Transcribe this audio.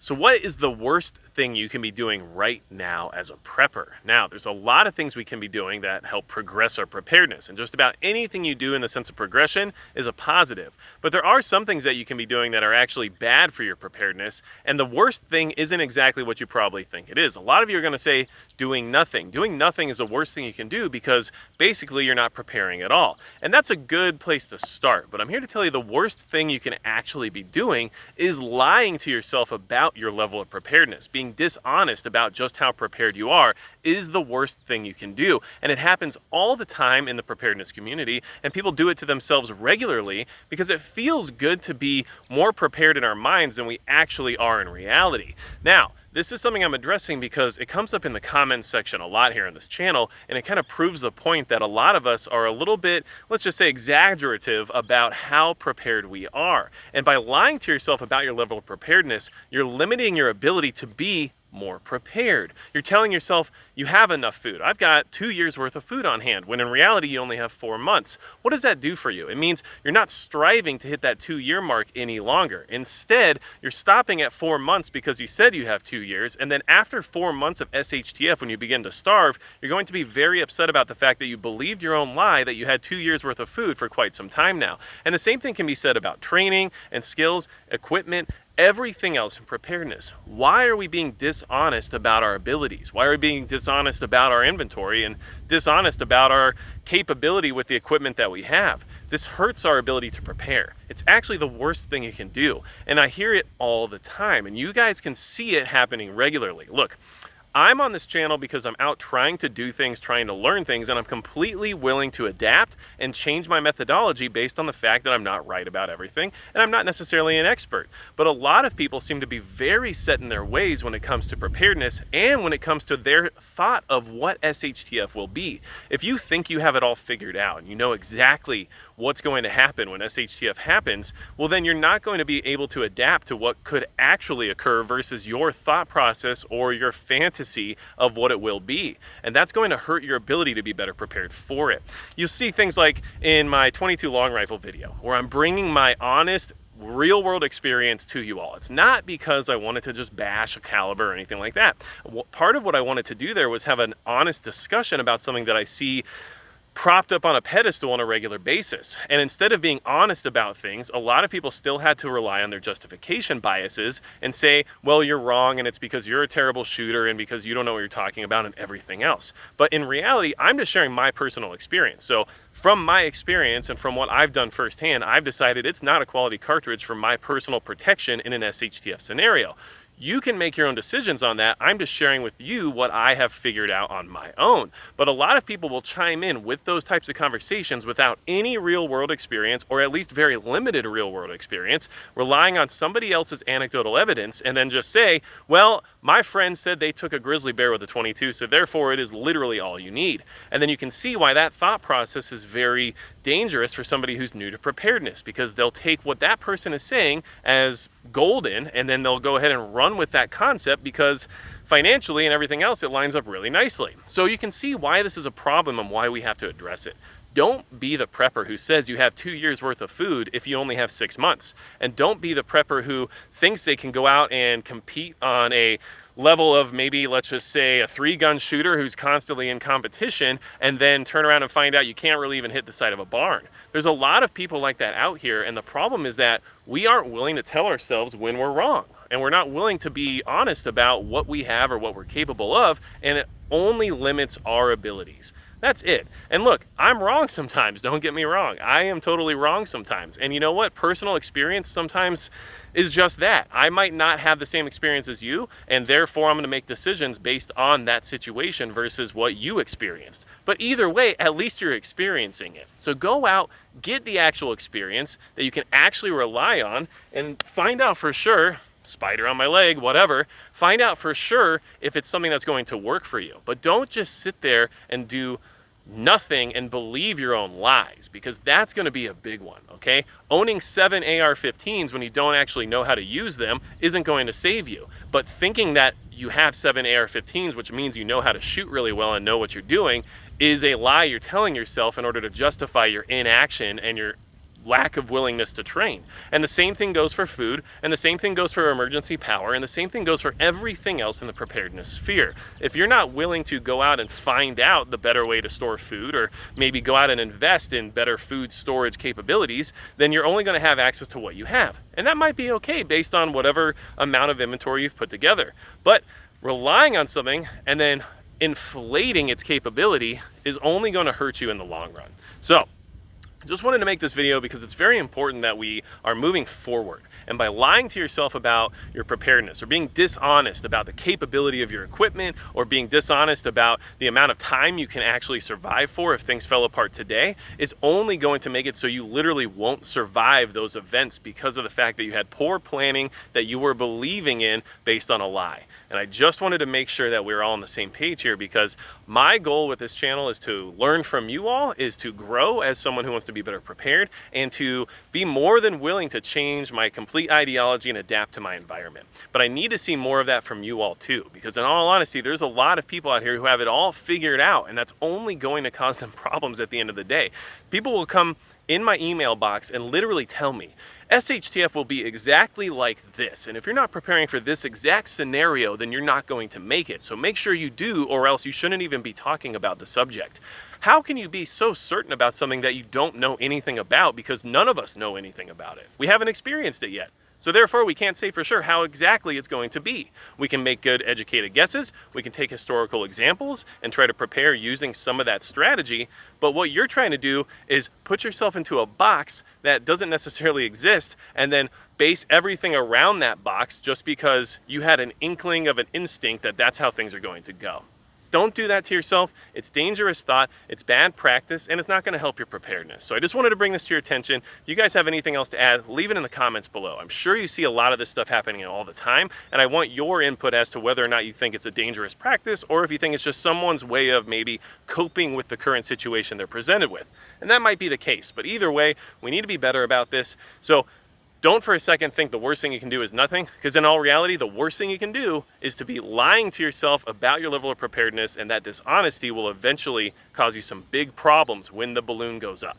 So what is the worst thing you can be doing right now as a prepper? Now, there's a lot of things we can be doing that help progress our preparedness, and just about anything you do in the sense of progression is a positive. But there are some things that you can be doing that are actually bad for your preparedness, and the worst thing isn't exactly what you probably think it is. A lot of you are going to say doing nothing. Doing nothing is the worst thing you can do because basically you're not preparing at all. And that's a good place to start, but I'm here to tell you the worst thing you can actually be doing is lying to yourself about your level of preparedness. Being dishonest about just how prepared you are is the worst thing you can do. And it happens all the time in the preparedness community, and people do it to themselves regularly because it feels good to be more prepared in our minds than we actually are in reality. Now, this is something I'm addressing because it comes up in the comments section a lot here on this channel, and it kind of proves the point that a lot of us are a little bit, let's just say, exaggerative about how prepared we are. And by lying to yourself about your level of preparedness, you're limiting your ability to be more prepared. You're telling yourself you have enough food. I've got 2 years worth of food on hand, when in reality you only have 4 months. What does that do for you? It means you're not striving to hit that 2-year mark any longer. Instead, you're stopping at 4 months because you said you have 2 years, and then after 4 months of SHTF, when you begin to starve, you're going to be very upset about the fact that you believed your own lie that you had 2 years worth of food for quite some time now. And the same thing can be said about training and skills, equipment, everything else in preparedness. Why are we being dishonest about our abilities? Why are we being dishonest about our inventory and dishonest about our capability with the equipment that we have? This hurts our ability to prepare. It's actually the worst thing you can do. And I hear it all the time, and you guys can see it happening regularly. Look, I'm on this channel because I'm out trying to do things, trying to learn things, and I'm completely willing to adapt and change my methodology based on the fact that I'm not right about everything, and I'm not necessarily an expert. But a lot of people seem to be very set in their ways when it comes to preparedness and when it comes to their thought of what SHTF will be. If you think you have it all figured out and you know exactly what's going to happen when SHTF happens, well then you're not going to be able to adapt to what could actually occur versus your thought process or your fantasy of what it will be. And that's going to hurt your ability to be better prepared for it. You'll see things like in my 22 long rifle video, where I'm bringing my honest real world experience to you all. It's not because I wanted to just bash a caliber or anything like that. Part of what I wanted to do there was have an honest discussion about something that I see propped up on a pedestal on a regular basis. And instead of being honest about things, a lot of people still had to rely on their justification biases and say, well, you're wrong and it's because you're a terrible shooter and because you don't know what you're talking about and everything else. But in reality, I'm just sharing my personal experience. So from my experience and from what I've done firsthand, I've decided it's not a quality cartridge for my personal protection in an SHTF scenario. You can make your own decisions on that. I'm just sharing with you what I have figured out on my own. But a lot of people will chime in with those types of conversations without any real world experience, or at least very limited real world experience, relying on somebody else's anecdotal evidence, and then just say, well, my friend said they took a grizzly bear with a 22, so therefore it is literally all you need. And then you can see why that thought process is very dangerous for somebody who's new to preparedness, because they'll take what that person is saying as golden, and then they'll go ahead and run with that concept because financially and everything else, it lines up really nicely. So you can see why this is a problem and why we have to address it. Don't be the prepper who says you have 2 years worth of food if you only have 6 months. And don't be the prepper who thinks they can go out and compete on a level of maybe, let's just say, a 3-gun shooter who's constantly in competition and then turn around and find out you can't really even hit the side of a barn. There's a lot of people like that out here, and the problem is that we aren't willing to tell ourselves when we're wrong. And we're not willing to be honest about what we have or what we're capable of, and it only limits our abilities. That's it. And look, I'm wrong sometimes, don't get me wrong. I am totally wrong sometimes. And you know what? Personal experience sometimes is just that. I might not have the same experience as you, and therefore I'm going to make decisions based on that situation versus what you experienced. But either way, at least you're experiencing it. So go out, get the actual experience that you can actually rely on, and find out for sure, spider on my leg, whatever, find out for sure if it's something that's going to work for you. But don't just sit there and do nothing and believe your own lies, because that's going to be a big one, okay? Owning 7 AR-15s when you don't actually know how to use them isn't going to save you. But thinking that you have 7 AR-15s, which means you know how to shoot really well and know what you're doing, is a lie you're telling yourself in order to justify your inaction and your lack of willingness to train. And the same thing goes for food, and the same thing goes for emergency power, and the same thing goes for everything else in the preparedness sphere. If you're not willing to go out and find out the better way to store food, or maybe go out and invest in better food storage capabilities, then you're only going to have access to what you have. And that might be okay based on whatever amount of inventory you've put together. But relying on something and then inflating its capability is only going to hurt you in the long run. So just wanted to make this video because it's very important that we are moving forward. And by lying to yourself about your preparedness, or being dishonest about the capability of your equipment, or being dishonest about the amount of time you can actually survive for if things fell apart today, is only going to make it so you literally won't survive those events because of the fact that you had poor planning that you were believing in based on a lie. And I just wanted to make sure that we're all on the same page here, because my goal with this channel is to learn from you all, is to grow as someone who wants to be better prepared, and to be more than willing to change my complete ideology and adapt to my environment. But I need to see more of that from you all too, because in all honesty, there's a lot of people out here who have it all figured out, and that's only going to cause them problems at the end of the day. People will come in my email box and literally tell me, SHTF will be exactly like this, and if you're not preparing for this exact scenario, then you're not going to make it. So make sure you do, or else you shouldn't even be talking about the subject. How can you be so certain about something that you don't know anything about? Because none of us know anything about it. We haven't experienced it yet. So therefore, we can't say for sure how exactly it's going to be. We can make good educated guesses, we can take historical examples and try to prepare using some of that strategy, but what you're trying to do is put yourself into a box that doesn't necessarily exist, and then base everything around that box just because you had an inkling of an instinct that that's how things are going to go. Don't do that to yourself. It's dangerous thought, it's bad practice, and it's not going to help your preparedness. So I just wanted to bring this to your attention. If you guys have anything else to add, leave it in the comments below. I'm sure you see a lot of this stuff happening all the time, and I want your input as to whether or not you think it's a dangerous practice, or if you think it's just someone's way of maybe coping with the current situation they're presented with. And that might be the case, but either way, we need to be better about this. So don't for a second think the worst thing you can do is nothing, because in all reality, the worst thing you can do is to be lying to yourself about your level of preparedness, and that dishonesty will eventually cause you some big problems when the balloon goes up.